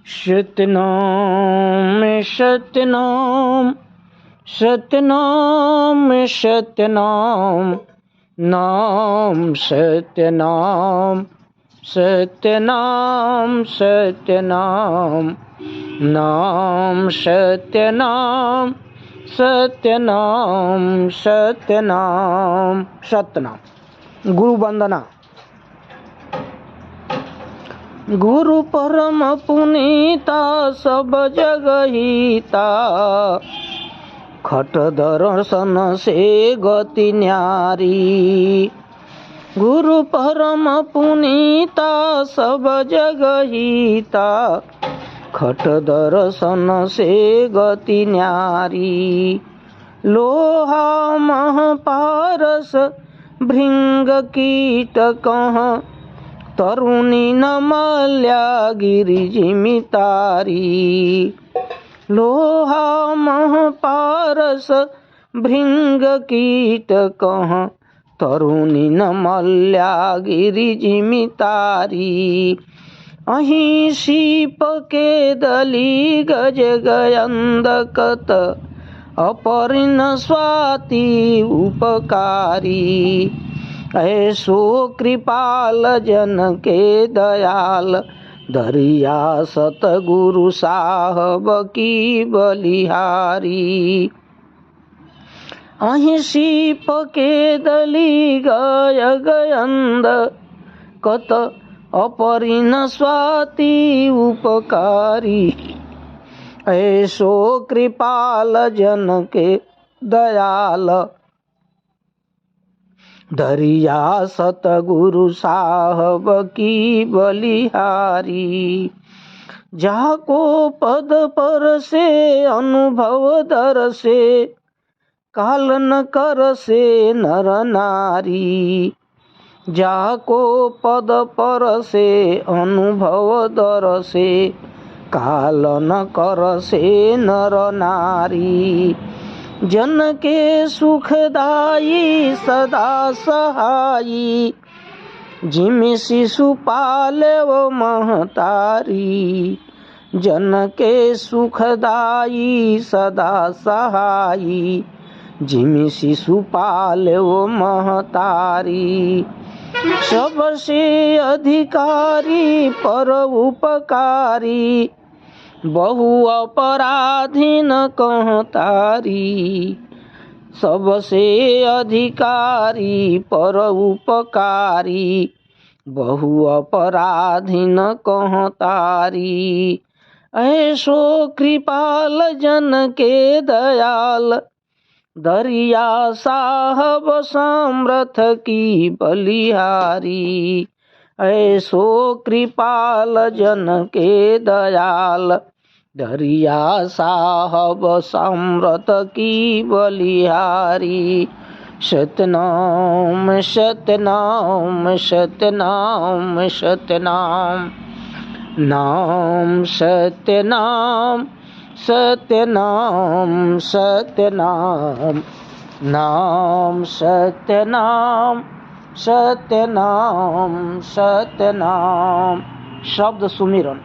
सत्यनाम सत्यनाम सत्यनाम सत्यनाम नाम सत्यनाम सत्यनाम सत्यनाम नाम सत्यनाम सत्यनाम सत्यनाम सत्यनाम। गुरु वंदना। गुरु परम पुनीता सब जग हिता, खट दर्शन से गति न्यारी। गुरु परम पुनीता सब जग हिता, खट दर्शन से गति न्यारी। लोहा मह पारस भृंग कीट कह, तरुणी न मल्या गिरि जिमितारी। लोहा मह पारस भृंग कीट कह, तरुणी न मल्या गिरि जिमितारी। अहीं सीप के दली गज गयंदकत, अपरिन स्वाति उपकारी। ऐसो कृपाल जन के दयाल, धरिया सतगुरु साहब की बलिहारी। अहीं सीप के दली गय गयंद कत, अपरिन स्वाति उपकारी। ऐसो कृपाल जन के दयाल, धरिया सतगुरु साहब की बलिहारी। जाको पद पर से अनुभव दर से, काल न कर से नर नारी। जाको पद पर से अनुभव दर से, काल न कर से नर नारी। जन के सुखदाई सदा सहाई, जिमि शिशु पाले वो महतारी। जन के सुखदाई सदा सहाई, जिमि शिशु पाले वो महतारी। सबसे अधिकारी पर उपकारी, बहु अपराधीन कहतारी। सबसे अधिकारी पर उपकारी, बहु अपराधीन कहतारी। ऐसो कृपाल जन के दयाल, दरिया साहब सामर्थ की बलिहारी। ऐसो कृपाल जन के दयाल, दरिया साहब सामर्थ की बलिहारी। सतनाम सतनाम सतनाम सतनाम नाम सत्यनाम सत्यनाम सत्यनाम नाम सत्यनाम सत्यनाम सत्यनाम। शब्द सुमिरन।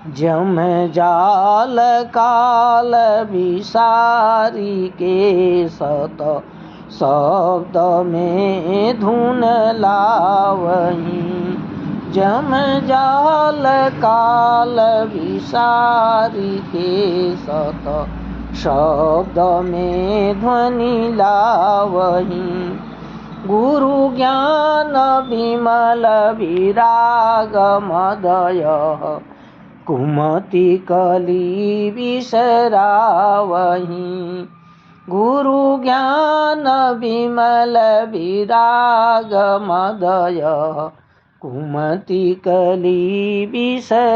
जम जाल काल विसारी के, सत शब्द में धुन लावहीं। जम जाल काल विसारी के, सत शब्द में ध्वनि लावहीं। गुरु ज्ञान विमल विराग मदय, कुमति कली बिसरावहीं। गुरु ज्ञान विमल विराग मदय, कुमति कली बिसरावहीं।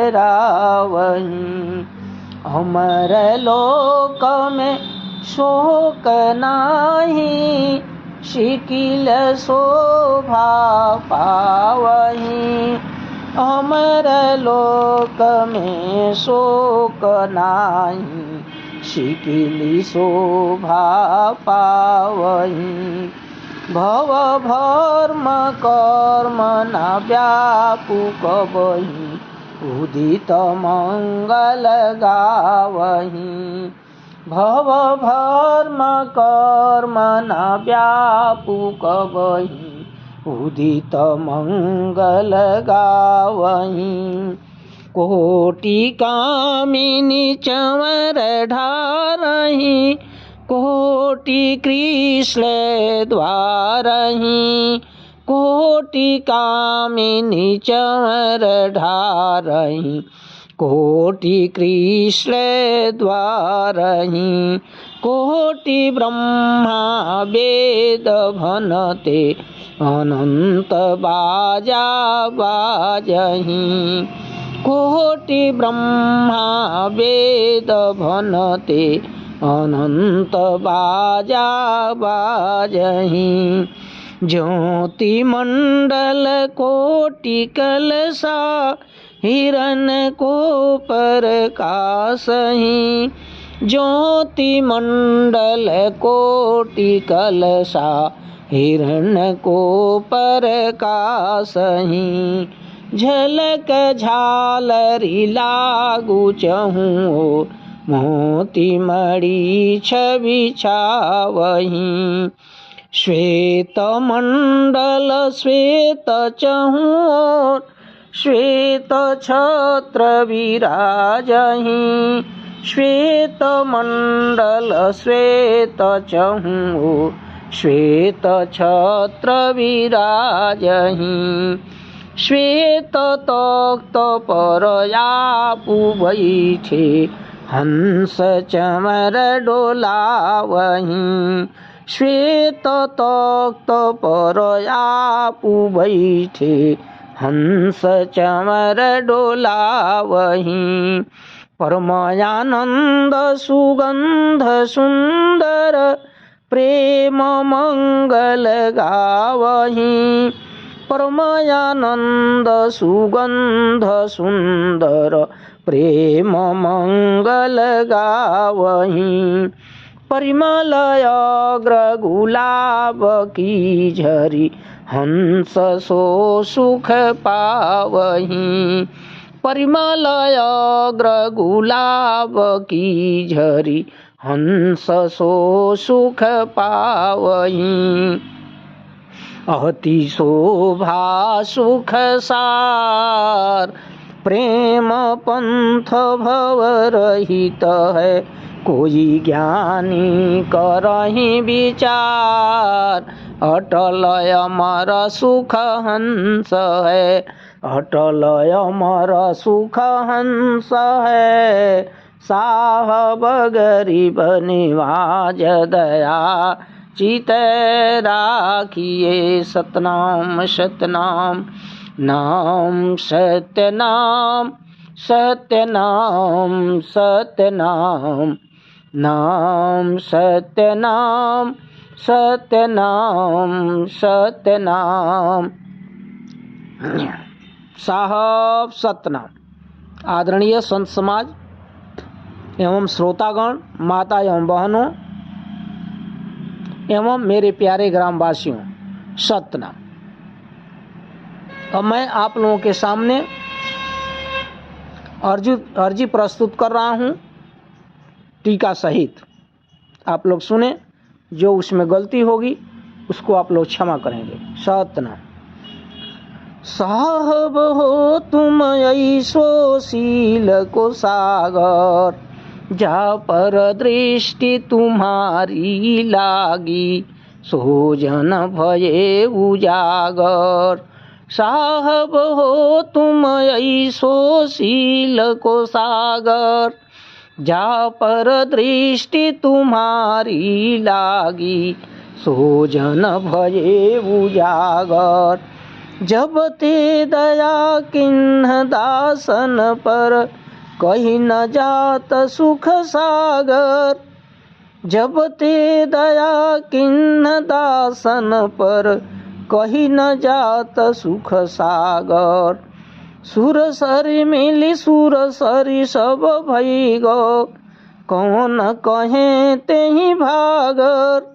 अमर लोक में शोक नाही, शिकिल शोभा पावहीं। अमर लोक में शोक नाही, शिकिली शोभा पावहीं। भव भर्म कर्म न व्यापुक बही, उदित मंगल गावहीं। भव भर्म कर्म न व्यापुक बहीं, उदित मंगल गावहीं। कोटि कामिनी चंवर ढारहीं, कोटि कृष्ण द्वारहीं। कोटि कामिनी चंवर ढारहीं, कोटि कृष्ण द्वारहीं। कोटि ब्रह्मा वेद भनते, अनंत बाजा बाजहीं। कोटि ब्रह्मा वेद भनते, अनंत बाजा बाजहीं। ज्योति मंडल कोटि कलसा, हिरण्य को प्रकाशहीं। ज्योति मंडल कोटि कलसा, हिरण्य को प्रकाशहीं। झलक झालरी लागू चहूँ ओर, मोती मणि छवि छावहीं। श्वेत मंडल श्वेत चहूँ ओर, श्वेत छत्र विराजहीं। श्वेत मंडल श्वेत चहूँ ओर, श्वेत छत्र विराजहीं। श्वेत तख्त पर आपु बैठे, हंस चमर डोलावहीं। श्वेत तख्त पर आपु बैठे, हंस चमर डोलावहीं। परमानंद सुगंध सुंदर, प्रेम मंगल गावहीं। परमानंद सुगंध सुंदर, प्रेम मंगल गावहीं। परिमल अग्र गुलाब की झरी, हंस सो सुख पावहीं। परिमल अग्र गुलाब की झरी, हंस सो सुख पावहीं। अति शोभा सुख सार, प्रेम पंथ भव रहित है। कोई ज्ञानी करहि विचार, अटल अमर सुख हंस है। अटल अमर सुख हंस है। साहब गरीब निवाज दया, चित राखिए सतनाम सतनाम। नाम सत्यनाम सत्यनाम सत्यनाम। नाम सत्यनाम सत्यनाम सत्यनाम। साहब सतनाम। आदरणीय संत समाज एवं श्रोतागण, माता एवं बहनों एवं मेरे प्यारे ग्रामवासियों, सतनाम। अब मैं आप लोगों के सामने अर्जी प्रस्तुत कर रहा हूँ टीका सहित। आप लोग सुने, जो उसमें गलती होगी उसको आप लोग क्षमा करेंगे। सतनाम। साहब हो तुम ऐसो शील को सागर, जा पर दृष्टि तुम्हारी लागी, सो जन भये उजागर। साहब हो तुम ऐसो शील को सागर, जा पर दृष्टि तुम्हारी लागी, सो जन भये उजागर। जब ते दया किन्ह दासन पर, कहीं न जात सुख सागर। जब ते दया किन्ह दासन पर, कहीं न जात सुख सागर। सुर सरी मिली सुर सरी सब भई गो, कौन कहे तेहि भागर।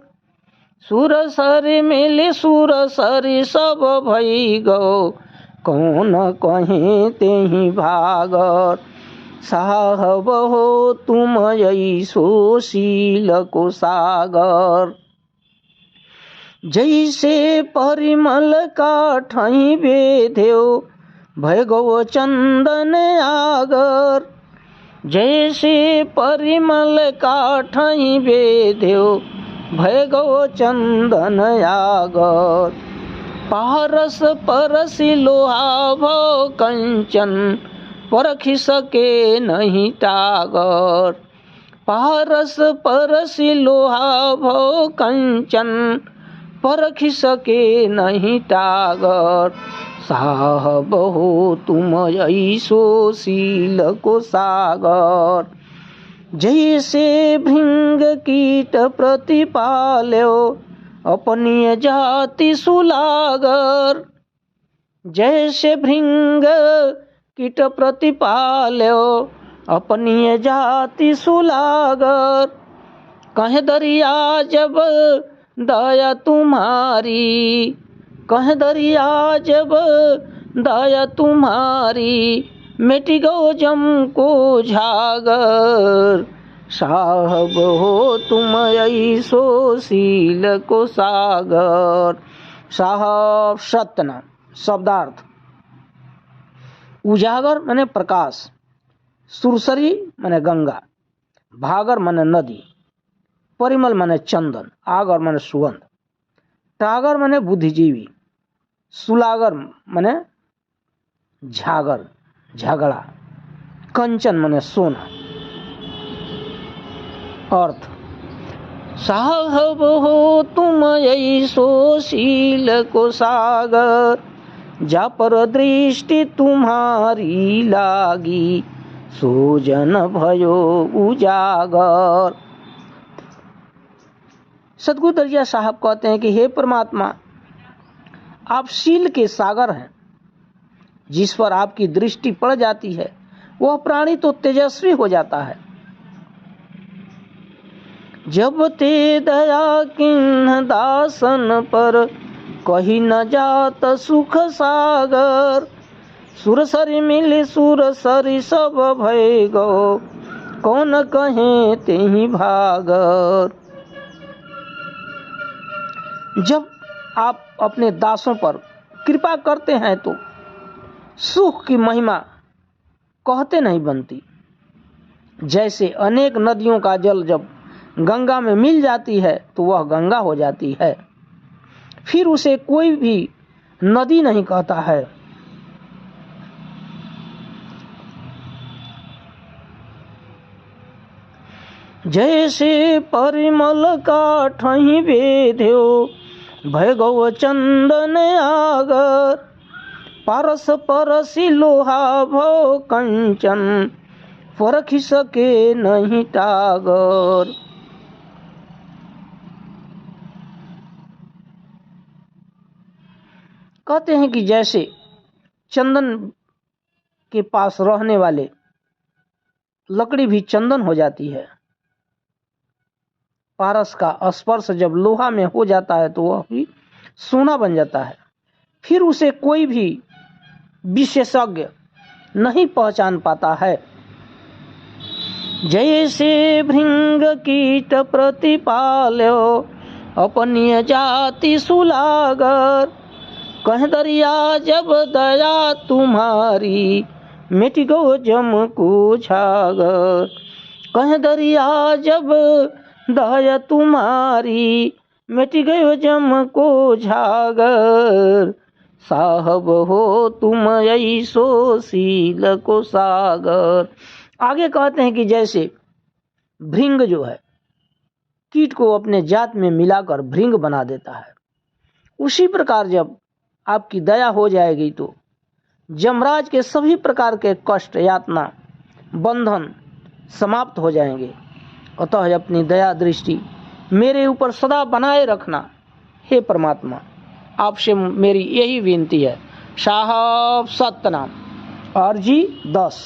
सुर सरी मिली सुर सरी सब भई गो, कौन कहे तेहि भागर। साहब हो तुम ऐसो शील को सागर। जैसे परिमल काठहि बेध्यो भय गो चंदन आगर। जैसे परिमल काठहि बेध्यो भय गो चंदन आगर। पारस परसि लोहा भव कंचन परखि सके नहीं टागर। पारस परसि लोहा भव कंचन परखि सके नहीं टागर। साहब हो तुम ऐसो शील को सागर। जैसे भृंग कीट प्रतिपाल्यो अपनी जाति सुलागर। जैसे भृंग कीट प्रतिपाल्यो अपनी जाति सुलागर। कह दरिया जब दया तुम्हारी, कह दरिया जब दया तुम्हारी, मिट गो जम को झागर। साहब हो तुम ऐसो शील को सागर। साहब सतना शब्दार्थ उजागर माने प्रकाश, सुरसरी माने गंगा, भागर माने नदी, परिमल माने चंदन, आगर माने सुगंध, टागर माने बुद्धिजीवी, सुलागर माने झागर झगड़ा, कंचन माने सोना। अर्थ साहब हो तुम ऐसो शील को सागर। जा पर दृष्टि तुम्हारी लागी सो जन भयो उजागर। सतगुरु दरिया साहब कहते हैं कि हे परमात्मा, आप शील के सागर हैं। जिस पर आपकी दृष्टि पड़ जाती है वह प्राणी तो तेजस्वी हो जाता है। जब ते दया किन्ह दासन पर कही न जात सुख सागर। सुरसरी मिल सुरसरी सब भय गो कौन कहे तेहि भागर। जब आप अपने दासों पर कृपा करते हैं तो सुख की महिमा कहते नहीं बनती। जैसे अनेक नदियों का जल जब गंगा में मिल जाती है तो वह गंगा हो जाती है, फिर उसे कोई भी नदी नहीं कहता है। जैसे परिमल काठहि बेध्यो भय गो चंदन आगर। पारस परसि लोहा भव कंचन परखि सके नहीं टागर। कहते हैं कि जैसे चंदन के पास रहने वाले लकड़ी भी चंदन हो जाती है, पारस का स्पर्श जब लोहा में हो जाता है तो वह भी सोना बन जाता है। फिर उसे कोई भी विशेषज्ञ नहीं पहचान पाता है। जैसे भृंग कीट प्रतिपाल्यो अपनी जाति सुलागर। कह दरिया जब दया तुम्हारी मिट गो जम को झागर। कह दरिया जब दया तुम्हारी मिट गयो जम को झागर। साहब हो तुम ऐसो शील को सागर। आगे कहते हैं कि जैसे भृंग जो है कीट को अपने जात में मिलाकर भृंग बना देता है, उसी प्रकार जब आपकी दया हो जाएगी तो यमराज के सभी प्रकार के कष्ट, यातना, बंधन समाप्त हो जाएंगे। अतः अपनी दया दृष्टि मेरे ऊपर सदा बनाए रखना। हे परमात्मा, आपसे मेरी यही विनती है। साहब सतनाम। अर्जी 10।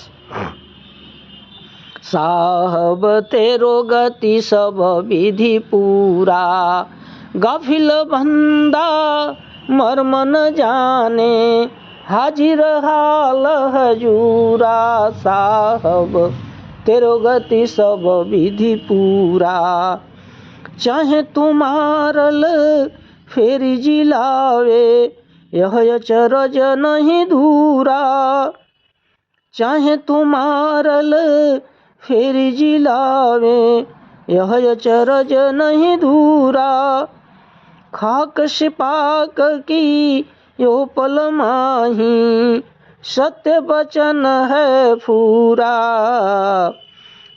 साहब तेरो गति सब विधि पूरा। गाफिल बंदा मर्म न जाने हाजिर हाल हजूरा साहब, तेरो गति सब विधि पूरा। चाहे तुम्हारल फेरी जिलावे, यह अचरज नहीं धूरा। चाहे तुम्हारल फेरी जिलावे, यह अचरज नहीं धूरा। खाक से पाक की यो पल माही, सत्य वचन है फूरा।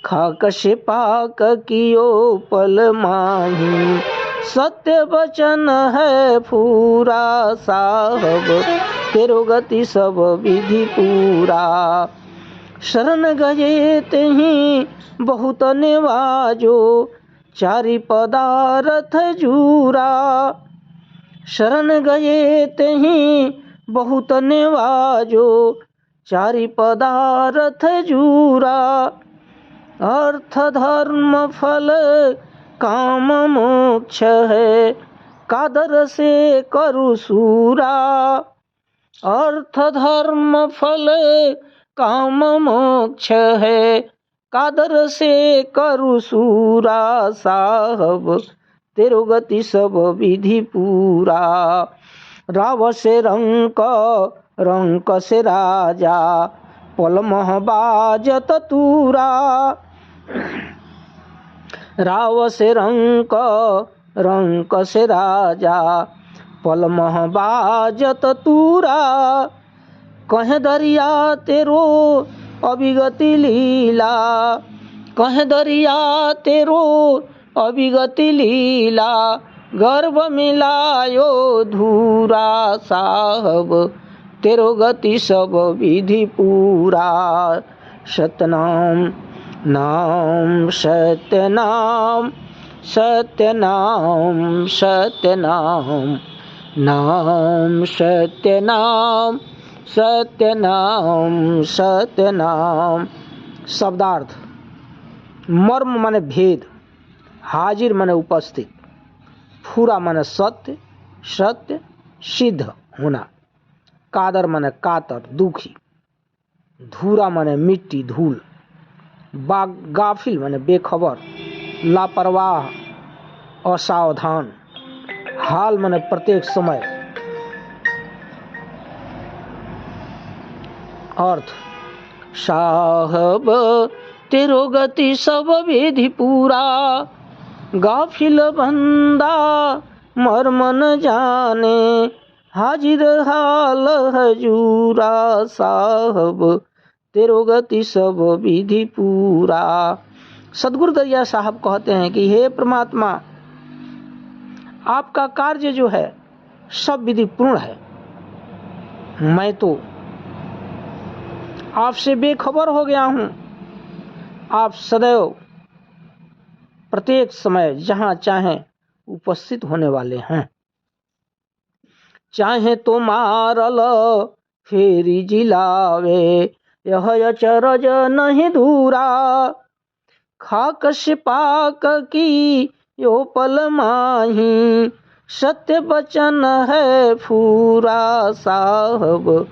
खाक से पाक की यो पल माही, सत्य वचन है फूरा। साहब तेरो गति सब विधि पूरा। शरण गए तेहि बहुत निवाजो, चारि पदारथ जूरा। शरण गए तेहि बहुत निवाजो, चारि पदारथ जूरा। अर्थ धर्म फल काम मोक्ष है, कादर से करु सूरा। अर्थ धर्म फल काम मोक्ष है, कादर से करु सूरा। साहब तेरो गति सब विधि पूरा। राव से रंक से राजा, पलमह बाजत तूरा। राव से रंक से राजा, पलमह बाजत तूरा। कह दरिया तेरो अभिगति लीला, कह दरिया तेरो अभिगति लीला। गर्भ मिलायो धूरा। साहब तेरो गति सब विधि पूरा। सतनाम नाम सत्य नाम, सत्य नाम सत्य नाम, नाम सत्य नाम, सत्य नाम सत्य नाम। शब्दार्थ: मर्म माने भेद, हाजिर माने उपस्थित, फूरा माने सत्य, सत्य सिद्ध होना, कादर माने कातर दुखी, धूरा माने मिट्टी धूल, गाफिल माने बेखबर, लापरवाह असावधान, हाल माने प्रत्येक समय। अर्थ: साहब तेरो गति सब विधि पूरा। गाफिल बंदा मर्म न जाने, हाजिर हाल हजूरा। साहब तेरो गति सब विधि पूरा। सदगुरु दरिया साहब कहते हैं कि हे परमात्मा, आपका कार्य जो है सब विधि पूर्ण है। मैं तो आपसे बेखबर हो गया हूँ। आप सदैव प्रत्येक समय जहाँ चाहें उपस्थित होने वाले हैं। चाहे तो मारल फेरी जिलावे, यह अचरज नहीं धूरा। खाक से पाक की यो पल माही, सत्य वचन है फूरा। साहब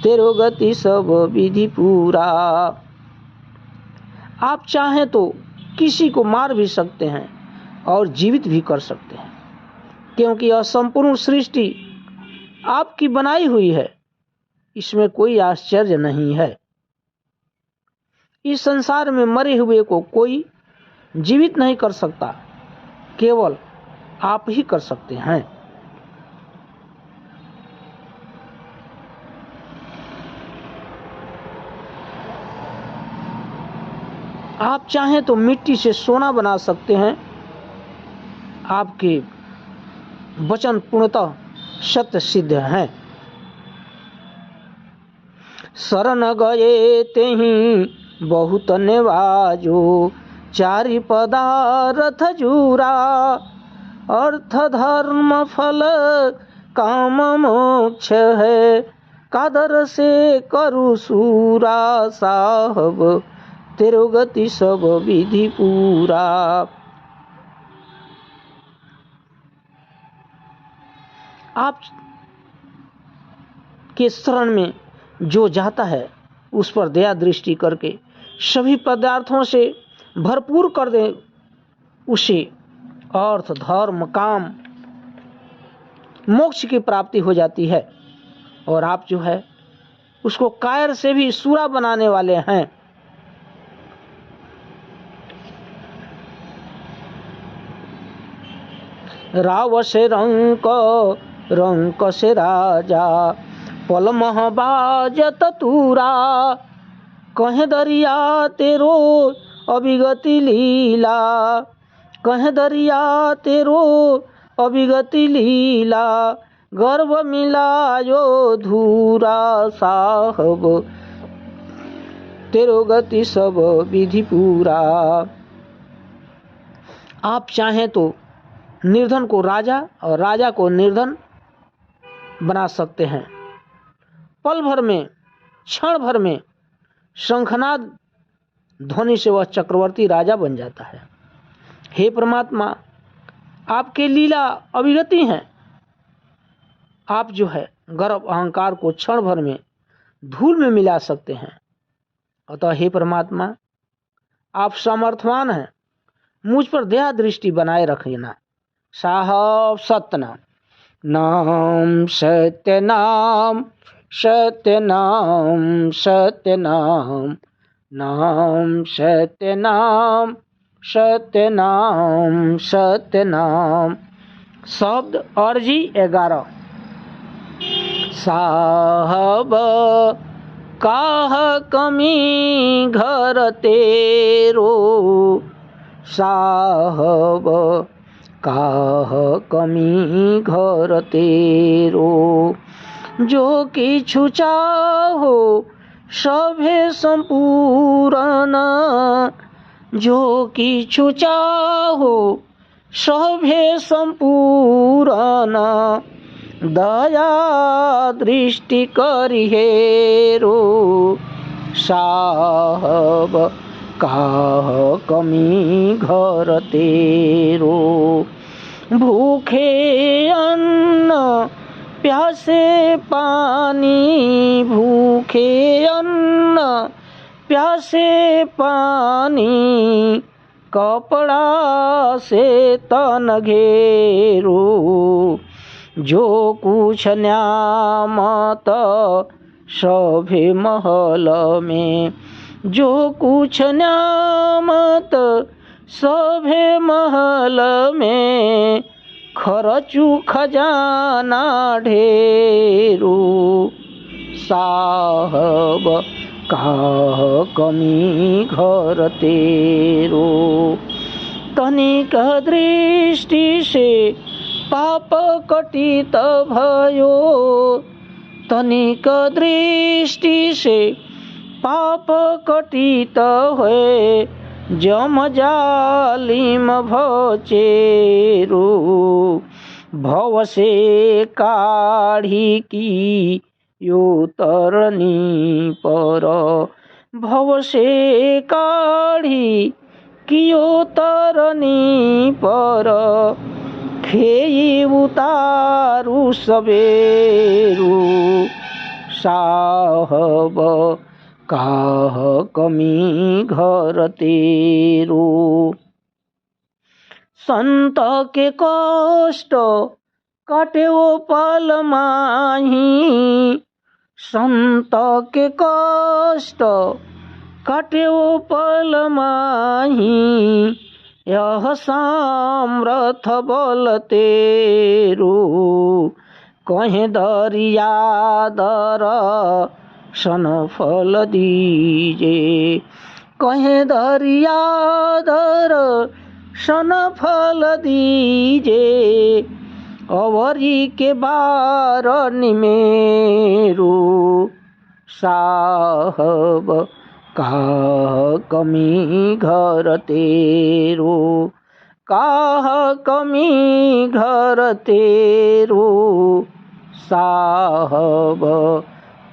तेरो गति सब विधि पूरा। आप चाहें तो किसी को मार भी सकते हैं और जीवित भी कर सकते हैं, क्योंकि यह संपूर्ण सृष्टि आपकी बनाई हुई है। इसमें कोई आश्चर्य नहीं है। इस संसार में मरे हुए को कोई जीवित नहीं कर सकता, केवल आप ही कर सकते हैं। आप चाहें तो मिट्टी से सोना बना सकते हैं। आपके वचन पूर्णतः सत्य सिद्ध हैं। शरण गए तेहि बहुत निवाजो, चारि पदारथ जूरा। अर्थ धर्म फल काम मोक्ष है, कादर से करु सूरा। साहब तेरो गति सब विधि पूरा। के शरण में जो जाता है उस पर दया दृष्टि करके सभी पदार्थों से भरपूर कर दे, उसे अर्थ धर्म काम मोक्ष की प्राप्ति हो जाती है। और आप जो है उसको कायर से भी सूरा बनाने वाले हैं। राव से रंक से राजा पल मह बाजत तूरा, कहे दरिया तेरो अभिगति लीला, कहे दरिया तेरो अभिगति लीला, गर्व मिलायो धूरा साहब, तेरो गति सब विधि पूरा। आप चाहें तो निर्धन को राजा और राजा को निर्धन बना सकते हैं। पल भर में, क्षण भर में शंखनाद ध्वनि से वह चक्रवर्ती राजा बन जाता है। हे परमात्मा, आपके लीला अविगति हैं। आप जो है गर्व अहंकार को क्षण भर में धूल में मिला सकते हैं। अतः हे परमात्मा, आप समर्थवान हैं, मुझ पर दया दृष्टि बनाए रखना। साहब सत्यनाम, नाम सत्यनाम, सत्यनाम सत्यनाम, नाम सत्यनाम, सत्यनाम सत्यनाम। शब्द अर्जी 11। साहब काह कमी घर तेरो, साहब काह कमी घर तेरो, जो किछु चाहो सभे संपूर्ण, जो किछु चाहो सभे संपूर्ण, दया दृष्टि करिहेरो, साहब काह कमी घर तेरो, भूखे अन्न प्यासे पानी, भूखे अन्न प्यासे पानी, कपड़ा से तन घेरो, जो कुछ न्यामत सभे महल में, जो कुछ न्यामत सभे महल में, खरचू खजाना ढेरो, साहब काह कमी घर तेरो, तनिक दृष्टि से पाप कटित भयो, तनिक दृष्टि से पाप कटित होए, जम जालिम भचेरो, भव से काढ़ी की यो तरनी पर, भव से काढ़ी कियो तरनी पर, खेई उतारू सबेरू, साहब काह कमी घर तेरो, संत के कष्ट काटे वो पल माही, संत के कष्ट काटे वो पल माही, यह सामर्थ बल तेरो, कहे दरिया दर सन फल दीजे, कहे दरिया दर सन फल दीजे, अवरी के बार निमेरू, साहब काह कमी घर तेरो, काह कमी घर तेरो, साहब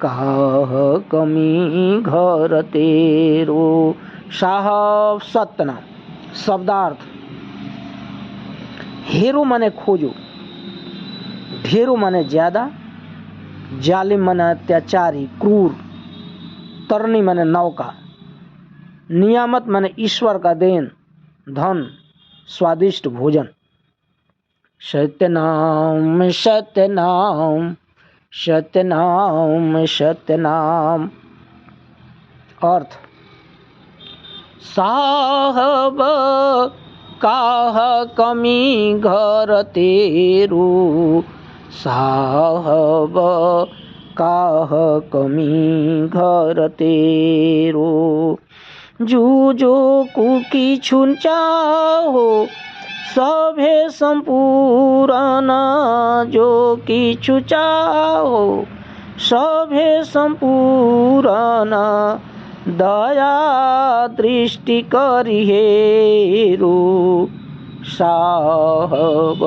काह कमी घर तेरो। साहब सत्यनाम। शब्दार्थ, हेरो माने खोजो, ढेरो माने ज्यादा, जालिम माने अत्याचारी, क्रूर, तरनी माने नौका, नियामत माने ईश्वर का देन, धन, स्वादिष्ट भोजन। सत्यनाम सत्यनाम सत्यनाम सत्यनाम। अर्थ, साहब काह कमी घर तेरू, साहब काह कमी घर तेरू। जूजो कुकी छुन चाहो सभे संपूर्ण, जो किछु चाहो सभे संपूर्ण। दया दृष्टि करिहेरु, साहब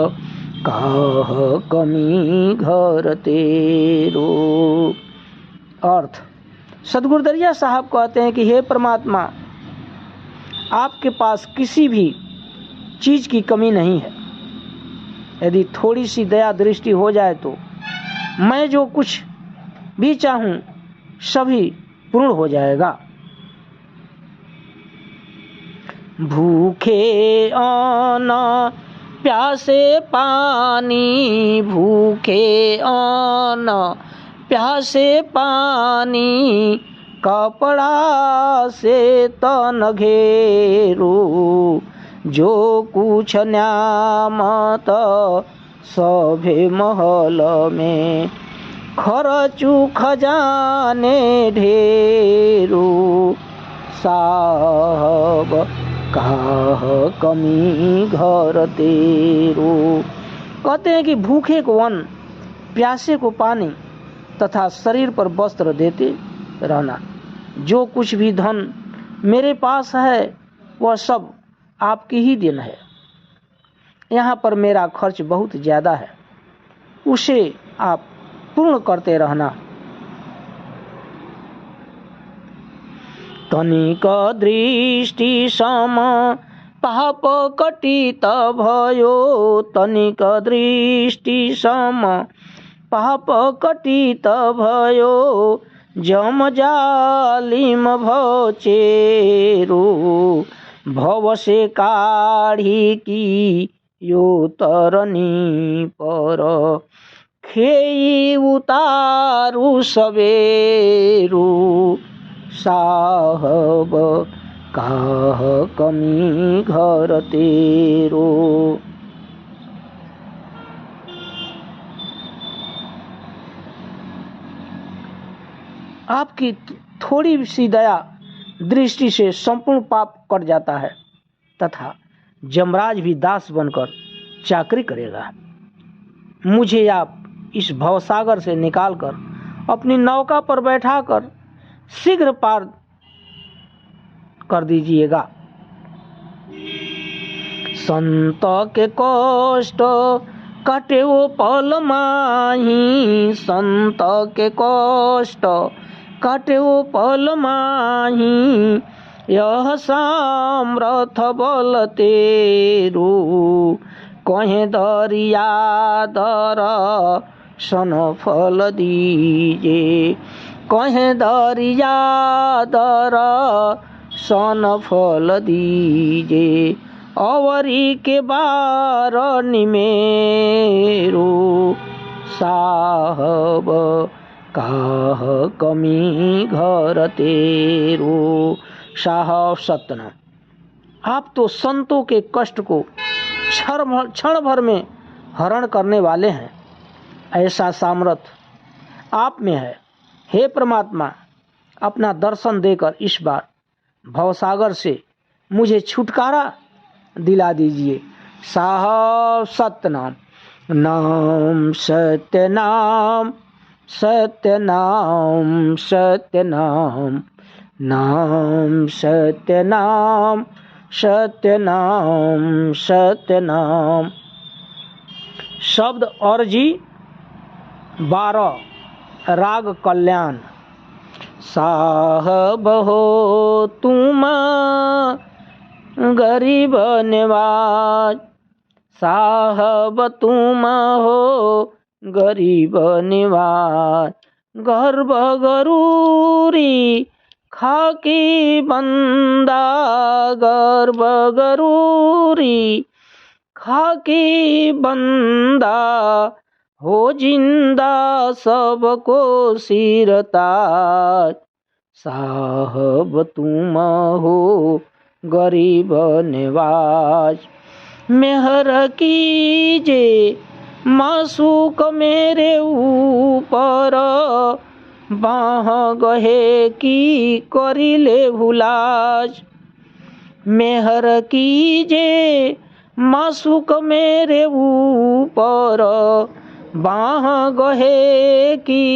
काह कमी घर तेरो। अर्थ, सदगुरु दरिया साहब कहते हैं कि हे परमात्मा, आपके पास किसी भी चीज की कमी नहीं है। यदि थोड़ी सी दया दृष्टि हो जाए तो मैं जो कुछ भी चाहूं सभी पूर्ण हो जाएगा। भूखे अन्न प्यासे पानी, भूखे अन्न प्यासे पानी। कपड़ा से तन घेरू, जो कुछ न्यामत सभे महल में। खरचू खजाने ढेरू, साहब काह कमी घर तेरू। कहते हैं कि भूखे को अन्न, प्यासे को पानी तथा शरीर पर वस्त्र देते रहना। जो कुछ भी धन मेरे पास है वह सब आपकी ही देन है। यहाँ पर मेरा खर्च बहुत ज़्यादा है, उसे आप पूर्ण करते रहना। तनिक दृष्टि सम पाप कटित भयो, तनिक दृष्टि सम पाप कटित भयो। जम जालिम भव चेरू, भव से काढ़ी की यो तरनी पर। खेई उतारू सवेरू, साहब काह कमी घर तेरो। आपकी थोड़ी सी दया दृष्टि से संपूर्ण पाप कट जाता है तथा जमराज भी दास बनकर चाकरी करेगा। मुझे आप इस भवसागर से निकालकर अपनी नौका पर बैठाकर शीघ्र पार कर दीजिएगा। संत के कष्ट कटे वो पल माही, संत के कष्ट कटे वो पल माही। यह सामर्थ बल तेरू, कहें दरिया दर सन फल दीजे। कहें दरिया दर सन फल दीजे। अवरी के बार निमेरू, साहब काह कमी घर तेरू। साहब सतना, आप तो संतों के कष्ट को क्षण भर में हरण करने वाले हैं। ऐसा सामर्थ्य आप में है। हे परमात्मा, अपना दर्शन देकर इस बार भवसागर से मुझे छुटकारा दिला दीजिए। साहब सतनाम। नाम सत्य नाम, सत्य नाम सत्य नाम। नाम सत्य नाम, सत्य नाम सत्य नाम। शब्द और जी 12, राग कल्याण। साहब हो तुम गरीब निवाज, साहब तुम हो गरीब निवाज। गर्भ गरूरी खाकी बंदा, गर्भ गरूरी खाकी बंदा, हो जिंदा सबको सिरताज। साहब तुम हो गरीब निवाज। मेहर कीजे मासूक मेरे ऊपर, बाह गहे की करिले भुलाज। मेहर कीजे मासूक मेरे ऊपर, बाह गहे की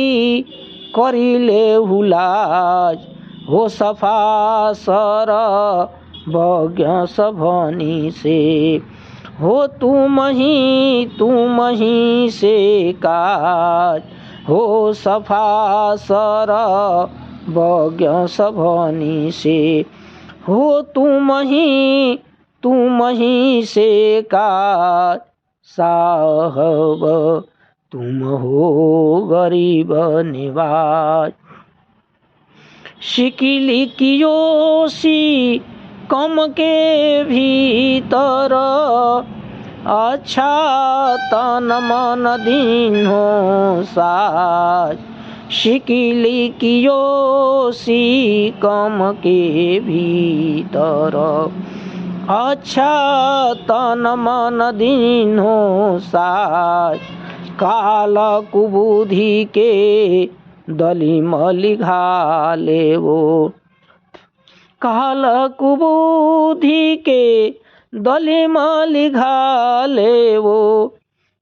करिले भुलाज। हो सफा सर भग्य सभनी से, हो तुम ही से काज। हो सफा सर भग्य सभनी से, हो तुम ही से काज। साहब तुम हो गरीब निवाज। शिकिली कियोसी कम के भीतर, अच्छा तन मन दीन्हो साज। शिकिली कियोसी कम के भीतर, अच्छा तन मन दीन्हो साज। काल कुबुधि के दली मली घाले वो, काल कुबुधि के दली मली घाले वो।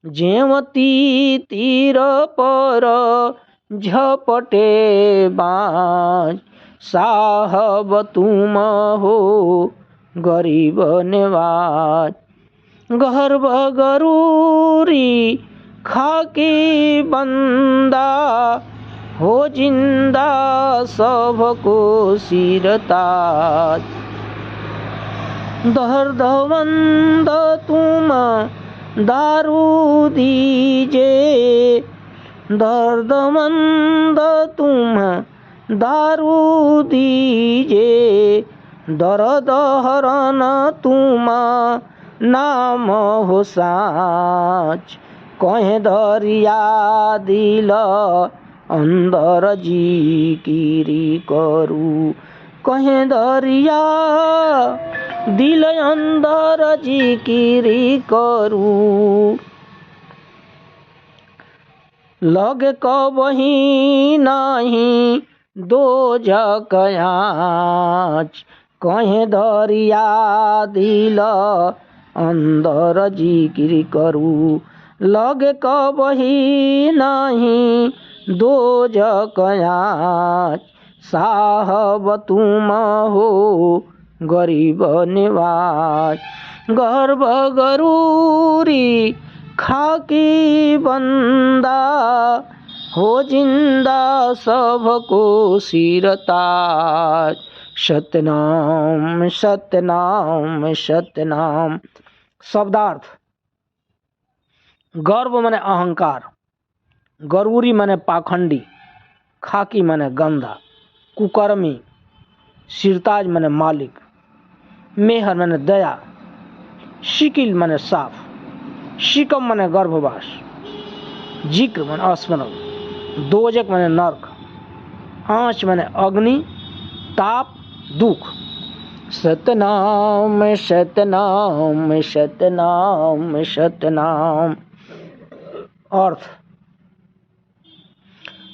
जेवती तीर पर झपटे बाज। साहब तुम हो गरीब निवाज। गर्भ गरूरी खाकी बंदा, हो जिंदा सबको सिरताज। दर्दमंद तुम दारू दीजे, दर्दमंद तुम दारू दीजे। दर्द हरन तुम नाम हो साच। कहे दरिया दिल अंदर जिकिरी करू, कहे दरिया दिल अंदर जिकिरी करू। लगे कबही नहीं दो जकयाच। कहे दरिया दिल अंदर जिकिरी करू, लगे कबही नहीं दो जकयाच। साहब तुम हो गरीब निवाज। गर्भ गरूरी खाकी बंदा, हो जिंदा सबको सिरताज। सतनाम सतनाम सतनाम। शब्दार्थ: गर्व माने अहंकार, गरूरी माने पाखंडी, खाकी माने गंदा, कुकर्मी, सिरताज माने मालिक, मेहर माने दया, शिकिल माने साफ, शिकम माने गर्भवास, जिक्र माने स्मरण, दोजक माने नरक, आँच माने अग्नि, ताप, दुख। सतनाम सतनाम सतनाम सतनाम। अर्थ: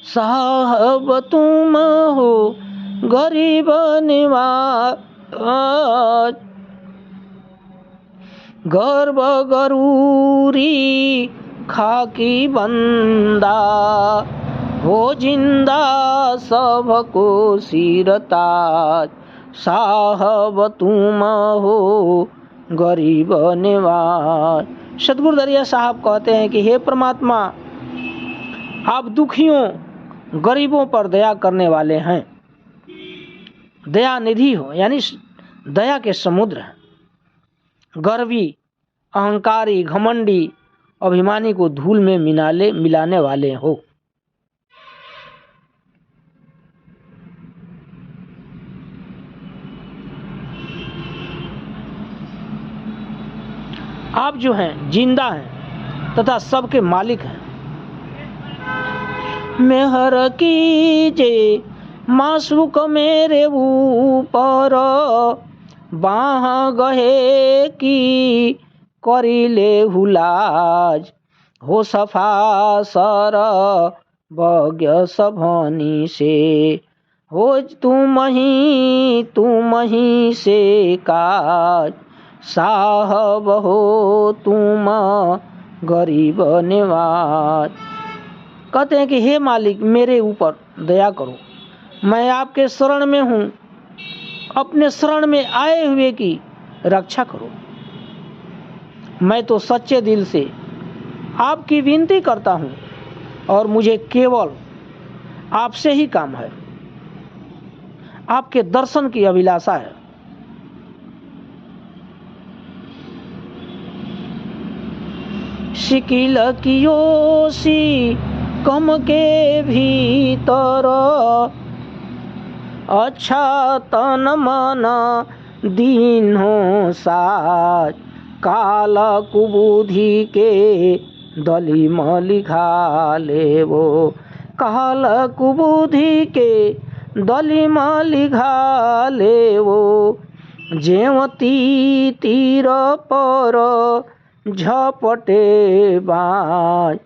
साहब तुम हो गरीब निवाज। गर्भ गरूरी खाकी बंदा, हो जिंदा सबको सिरताज। साहब तुम हो गरीब निवाज। सतगुरु दरिया साहब कहते हैं कि हे परमात्मा, आप दुखियों गरीबों पर दया करने वाले हैं, दया निधि हो, यानी दया के समुद्र हैं। गर्वी, अहंकारी, घमंडी अभिमानी को धूल में मिलाने वाले हो। आप जो हैं जिंदा हैं तथा सबके मालिक हैं। मेहर कीजिए मासूक मेरे ऊपर, बाह गहे की करिले हुलाज, हो सफा सर बग्य सभनी से, हो तुम ही से काज, साहब हो तुम गरीब निवाज। कहते हैं कि हे मालिक मेरे ऊपर दया करो, मैं आपके शरण में हूँ, अपने शरण में आए हुए की रक्षा करो। मैं तो सच्चे दिल से आपकी विनती करता हूँ और मुझे केवल आपसे ही काम है, आपके दर्शन की अभिलाषा है। शिकिल कियोसी कम के भीतर, अच्छा तन मन दीन हो साज, काल कुबुद्धि के दली मलिखा ले वो, काल कुबुद्धि के दली मलिखा ले वो, जेवती तीर पर झपटे बाज,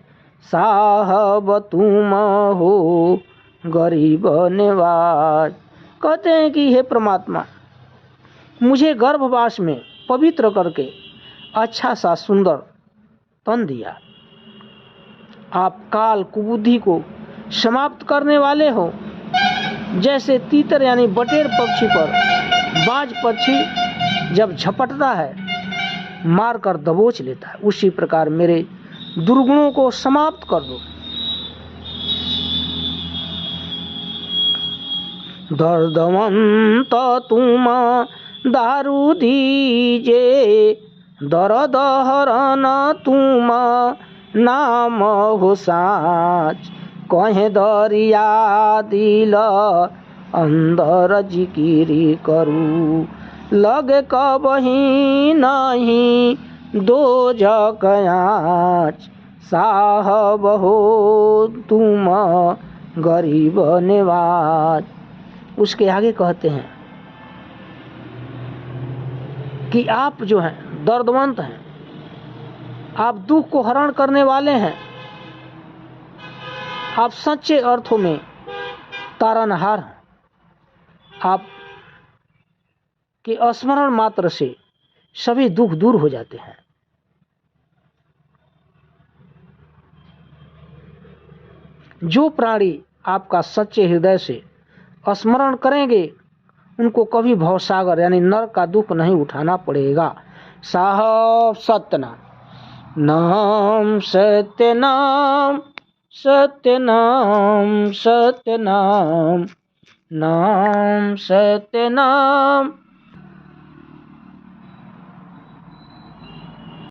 साहब तुम हो गरीब निवाज। कहते हैं कि हे परमात्मा मुझे गर्भवास में पवित्र करके अच्छा सा सुंदर तन दिया। आप काल कुबुद्धि को समाप्त करने वाले हो। जैसे तीतर यानी बटेर पक्षी पर बाज पक्षी जब झपटता है मारकर दबोच लेता है, उसी प्रकार मेरे दुर्गुणों को समाप्त कर दो। दर्दवंत तुम दारू दीजे, दर्द हरन तुम नाम हो साच, कहे दरिया दिल अंदर जिकिरी करू, लगे कबही नहीं दो जकयाच, साहब हो तुम गरीब निवाज। उसके आगे कहते हैं कि आप जो हैं दर्दवंत हैं, आप दुख को हरण करने वाले हैं, आप सच्चे अर्थों में तारनहार हैं। आप के स्मरण मात्र से सभी दुख दूर हो जाते हैं। जो प्राणी आपका सच्चे हृदय से स्मरण करेंगे उनको कभी भवसागर यानी नरक का दुख नहीं उठाना पड़ेगा। साहब सत्यनाम नाम, सत्यनाम सत्यनाम, सत्यनाम नाम, सत्यनाम